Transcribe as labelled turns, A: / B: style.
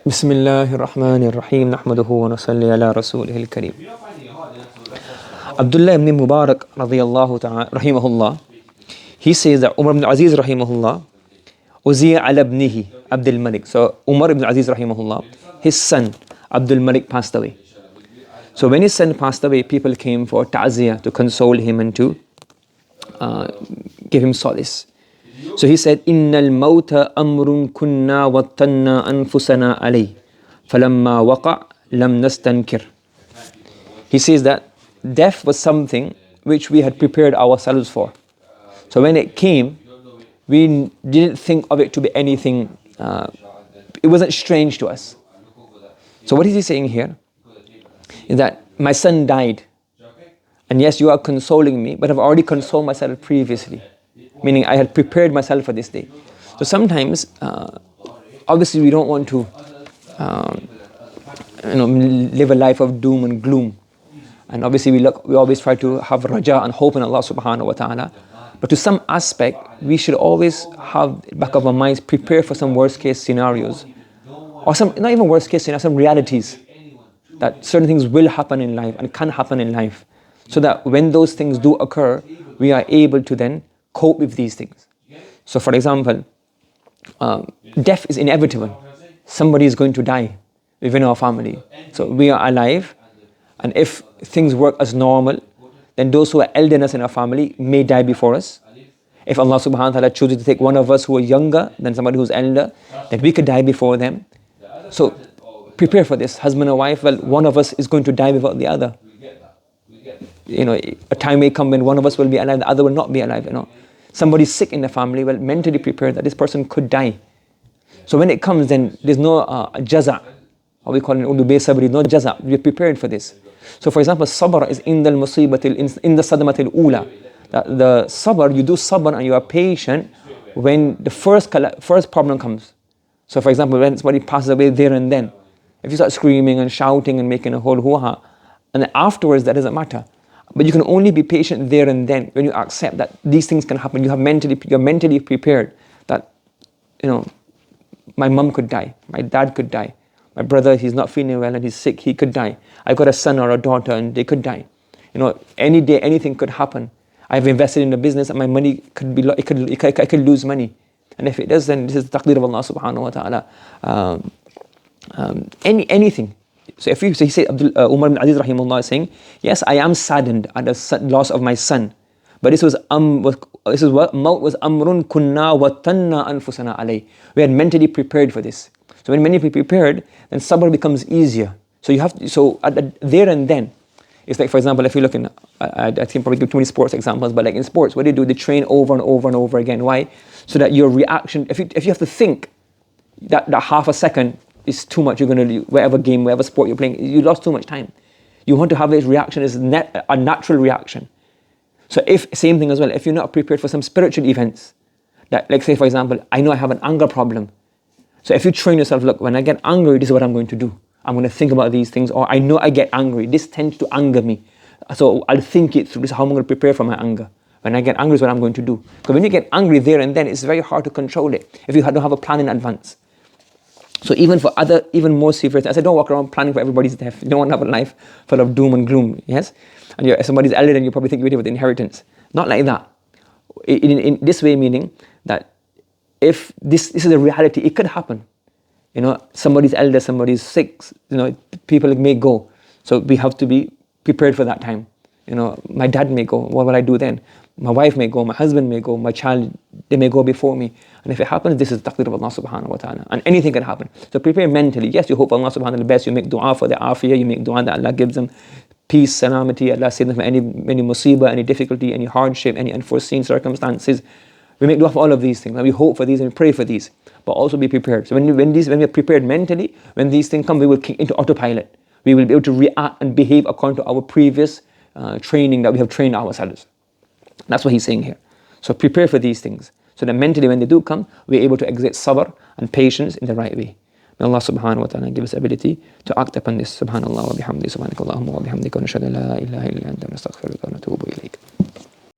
A: Bismillahir Rahmanir Rahim. Nahmaduhu wa nusalli ala rasulihil kareem. Abdullah ibn Mubarak radiyallahu ta'ala rahimahullah, he says that Umar ibn Aziz rahimahullah uziya ala ibnihi Abdul Malik. So Umar ibn Aziz rahimahullah, his son Abdul Malik passed away. So when his son passed away, people came for ta'ziyah, to console him and to give him solace. So he said, Innal mawta amrun kunna wattanna anfusana alayh, falamma waqa' lam nastankir. He says that death was something which we had prepared ourselves for. So when it came, we didn't think of it to be anything, it wasn't strange to us. So what is he saying here? Is that my son died, and yes, you are consoling me, but I've already consoled myself previously. Meaning I had prepared myself for this day. So sometimes, obviously we don't want to live a life of doom and gloom. And obviously we always try to have raja and hope in Allah subhanahu wa ta'ala. But to some aspect, we should always have back of our minds, prepare for some worst case scenarios. Or some, not even worst case scenarios, some realities. That certain things will happen in life and can happen in life. So that when those things do occur, we are able to then cope with these things. So for example, death is inevitable. Somebody is going to die within our family. So we are alive, and if things work as normal, then those who are elder than us in our family may die before us. If Allah subhanahu wa ta'ala chooses to take one of us who are younger than somebody who's elder, then we could die before them. So prepare for this. Husband or wife, well, one of us is going to die without the other. A time may come when one of us will be alive, the other will not be alive. Somebody's sick in the family, well, mentally prepare that this person could die. So when it comes, then there's no jaza, or we call it in Urdu sabri, no jaza. We're prepared for this. So for example, sabr is in the sadmatil ula. The sabr, you do sabr and you are patient when the first problem comes. So for example, when somebody passes away there and then, if you start screaming and shouting and making a whole hoo-ha, and then afterwards that doesn't matter. But you can only be patient there and then when you accept that these things can happen. You're mentally prepared that, my mum could die, my dad could die, my brother, he's not feeling well and he's sick, he could die. I've got a son or a daughter and they could die. Any day anything could happen. I've invested in a business and my money could be, I could lose money. And if it does, then this is the taqdeer of Allah subhanahu wa ta'ala. Anything. So he said, Umar ibn Aziz rahimahullah is saying, yes, I am saddened at the loss of my son, but this was what maut was amrun kunna wattanna anfusana alayh. We had mentally prepared for this. So when mentally prepared, then sabr becomes easier. So you have to, there and then, it's like, for example, if you look in, I think probably give too many sports examples, but like in sports, what do? They train over and over and over again. Why? So that your reaction, if you have to think that half a second is too much, you're going to do whatever game, whatever sport you're playing, you lost too much time. You want to have this reaction as a natural reaction. So same thing as well, if you're not prepared for some spiritual events, that, like say for example, I know I have an anger problem. So if you train yourself, look, when I get angry, this is what I'm going to do. I'm going to think about these things, or I know I get angry, this tends to anger me. So I'll think it through, this is how I'm going to prepare for my anger. When I get angry is what I'm going to do. Because when you get angry there and then, it's very hard to control it if you don't have a plan in advance. So even for even more serious, I said, don't walk around planning for everybody's death. You don't want to have a life full of doom and gloom, yes? And if somebody's elder, then you probably think you're with inheritance. Not like that. In this way, meaning that if this is a reality, it could happen. Somebody's elder, somebody's sick, people may go. So we have to be prepared for that time. My dad may go, what will I do then? My wife may go, my husband may go, my child, they may go before me. And if it happens, this is the taqdeer of Allah subhanahu wa ta'ala. And anything can happen. So prepare mentally. Yes, you hope Allah subhanahu wa ta'ala the best. You make dua for the afiyah. You make dua that Allah gives them peace, salamity. Allah saves them from any musibah, any difficulty, any hardship, any unforeseen circumstances. We make dua for all of these things. And we hope for these and we pray for these. But also be prepared. So when we are prepared mentally, when these things come, we will kick into autopilot. We will be able to react and behave according to our previous training that we have trained ourselves. That's what he's saying here. So prepare for these things. So that mentally when they do come, we're able to exert sabr and patience in the right way. May Allah subhanahu wa ta'ala give us ability to act upon this. Subhanallah wa bihamdi, subhanakallahumma wa bihamdika wa nashhadu an la ilaha illa anta nastaghfiruka wa natubu ilayk.